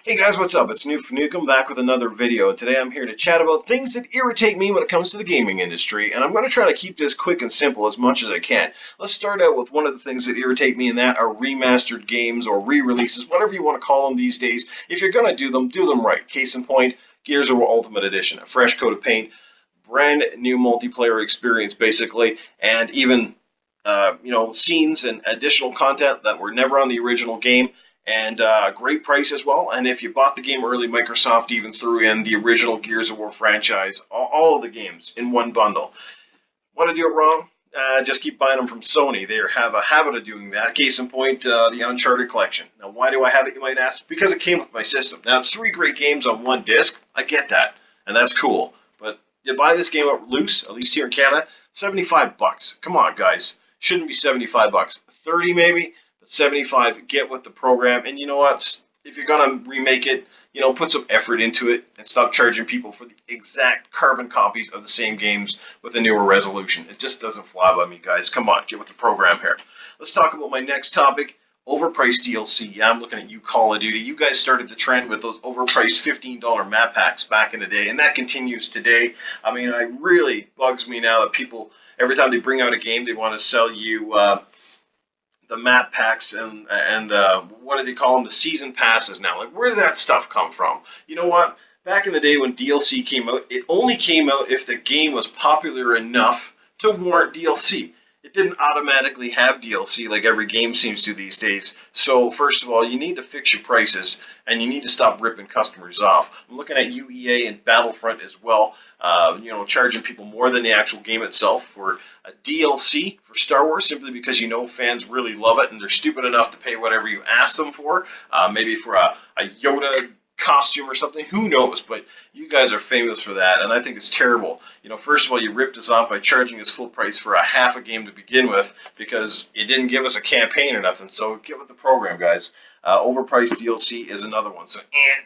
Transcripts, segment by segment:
Hey guys, what's up? It's Newf Nukem back with another video. Today I'm here to chat about things that irritate me when it comes to the gaming industry, and I'm going to try to keep this quick and simple as much as I can. Let's start out with one of the things that irritate me, and that are remastered games or re-releases, whatever you want to call them these days. If you're going to do them right. Case in point, Gears of War Ultimate Edition, a fresh coat of paint, brand new multiplayer experience basically, and even scenes and additional content that were never on the original game, and great price as well. And if you bought the game early, Microsoft even threw in the original Gears of War franchise, all of the games in one bundle. Want to do it wrong? Just keep buying them from Sony. They have a habit of doing that. Case in point, the Uncharted Collection. Now, why do I have it, you might ask? Because it came with my system. Now, it's 3 great games on one disc. I get that, and that's cool. But you buy this game up loose, at least here in Canada, $75. Come on, guys. Shouldn't be $75. 30 maybe? 75, get with the program, and you know what, if you're gonna remake it, put some effort into it and stop charging people for the exact carbon copies of the same games with a newer resolution. It just doesn't fly by me, guys. Come on, get with the program here. Let's talk about my next topic, overpriced DLC. Yeah, I'm looking at you, Call of Duty. You guys started the trend with those overpriced $15 map packs back in the day, and that continues today. I mean, it really bugs me now that people, every time they bring out a game, they want to sell you the map packs and what do they call them? The season passes now. Like, where did that stuff come from? You know what? Back in the day when DLC came out, it only came out if the game was popular enough to warrant DLC. It didn't automatically have DLC like every game seems to these days. So first of all, you need to fix your prices and you need to stop ripping customers off. I'm looking at UEA and Battlefront as well. Charging people more than the actual game itself for a DLC for Star Wars, simply because fans really love it and they're stupid enough to pay whatever you ask them for. Maybe for a Yoda costume or something, who knows, but you guys are famous for that, and I think it's terrible. First of all, you ripped us off by charging us full price for a half a game to begin with, because it didn't give us a campaign or nothing, so get with the program, guys. Overpriced DLC is another one, so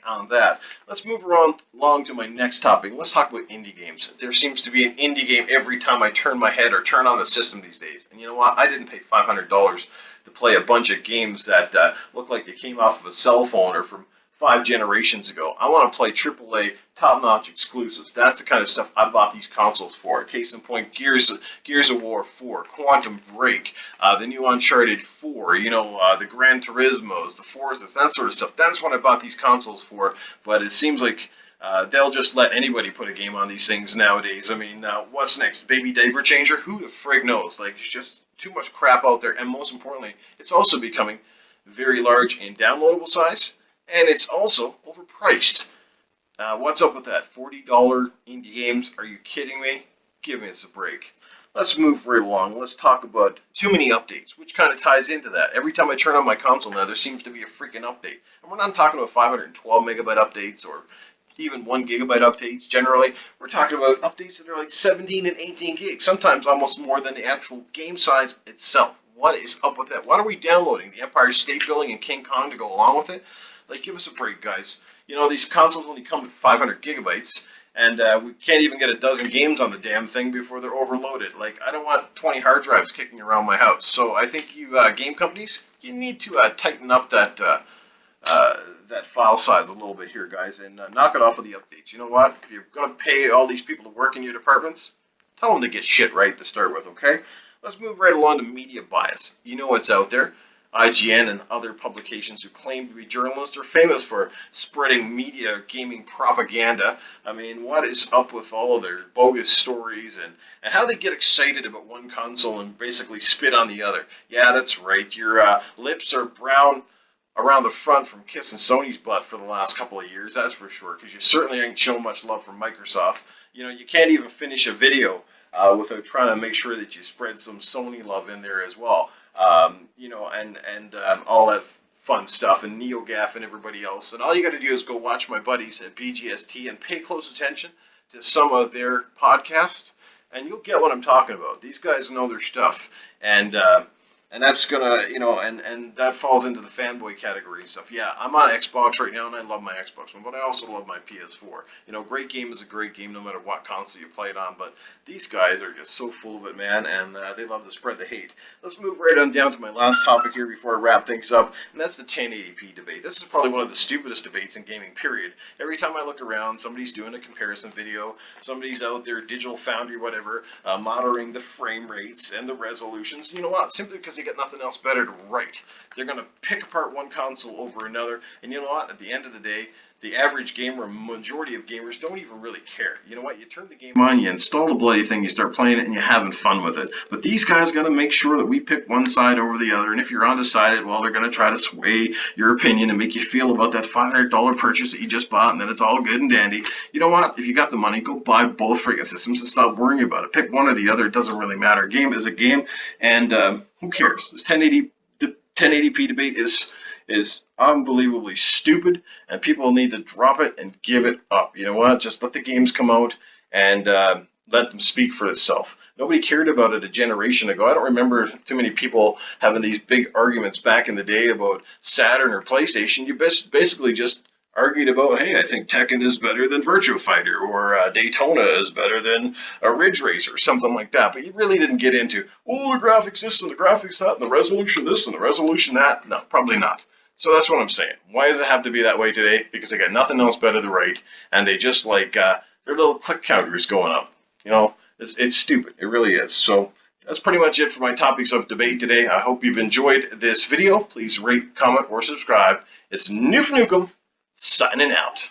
on that. Let's move along to my next topic. Let's talk about indie games. There seems to be an indie game every time I turn my head or turn on the system these days, and you know what, I didn't pay $500 to play a bunch of games that look like they came off of a cell phone or from 5 generations ago. I want to play AAA top-notch exclusives. That's the kind of stuff I bought these consoles for. Case in point, Gears of War 4, Quantum Break, the new Uncharted 4, the Gran Turismos, the Forzas, that sort of stuff. That's what I bought these consoles for, but it seems like they'll just let anybody put a game on these things nowadays. I mean, what's next? Baby diaper changer? Who the frig knows? Like, it's just too much crap out there, and most importantly, it's also becoming very large in downloadable size, and it's also overpriced. What's up with that? $40 indie games? Are you kidding me? Give me a break. Let's move right along. Let's talk about too many updates, which kind of ties into that. Every time I turn on my console now, there seems to be a freaking update. And we're not talking about 512 megabyte updates or even 1 gigabyte updates. Generally, we're talking about updates that are like 17 and 18 gigs, sometimes almost more than the actual game size itself. What is up with that? What are we downloading? The Empire State Building and King Kong to go along with it? Like, give us a break, guys. These consoles only come with 500 gigabytes, and we can't even get a dozen games on the damn thing before they're overloaded. Like, I don't want 20 hard drives kicking around my house. So I think you game companies, you need to tighten up that file size a little bit here, guys, and knock it off with the updates. You know what? If you're going to pay all these people to work in your departments, tell them to get shit right to start with, okay? Let's move right along to media bias. You know what's out there. IGN and other publications who claim to be journalists are famous for spreading media gaming propaganda. I mean, what is up with all of their bogus stories and how they get excited about one console and basically spit on the other? Yeah, that's right. Your lips are brown around the front from kissing Sony's butt for the last couple of years, that's for sure, because you certainly ain't shown much love from Microsoft. You can't even finish a video without trying to make sure that you spread some Sony love in there as well. All that fun stuff, and NeoGAF and everybody else. And all you got to do is go watch my buddies at BGST and pay close attention to some of their podcasts, and you'll get what I'm talking about. These guys know their stuff, and that's gonna, and that falls into the fanboy category and stuff. Yeah, I'm on Xbox right now, and I love my Xbox One, but I also love my PS4. Great game is a great game no matter what console you play it on, but These guys are just so full of it, man, and they love to spread the hate. Let's move right on down to my last topic here before I wrap things up, and that's the 1080p debate. This is probably one of the stupidest debates in gaming, period. Every time I look around, somebody's doing a comparison video, somebody's out there, Digital Foundry, whatever, monitoring the frame rates and the resolutions. You know what? Simply because they got nothing else better to write. They're going to pick apart one console over another, and you know what? At the end of the day, the average gamer, majority of gamers, don't even really care. You know what? You turn the game on, you install the bloody thing, you start playing it, and you're having fun with it. But these guys got to make sure that we pick one side over the other, and if you're undecided, well, they're going to try to sway your opinion and make you feel about that $500 purchase that you just bought, and then it's all good and dandy. You know what? If you got the money, go buy both freaking systems and stop worrying about it. Pick one or the other. It doesn't really matter. A game is a game, and who cares? This 1080p debate is unbelievably stupid, and people need to drop it and give it up. You know what? Just let the games come out and let them speak for itself. Nobody cared about it a generation ago. I don't remember too many people having these big arguments back in the day about Saturn or PlayStation. You basically just argued about, hey, I think Tekken is better than Virtua Fighter, or Daytona is better than a Ridge Racer, or something like that. But you really didn't get into, oh, the graphics this and the graphics that and the resolution this and the resolution that. No, probably not. So that's what I'm saying. Why does it have to be that way today? Because they got nothing else better to write, and they just like their little click counters going up. You know, it's stupid. It really is. So that's pretty much it for my topics of debate today. I hope you've enjoyed this video. Please rate, comment, or subscribe. It's Newf Nukem, signing out.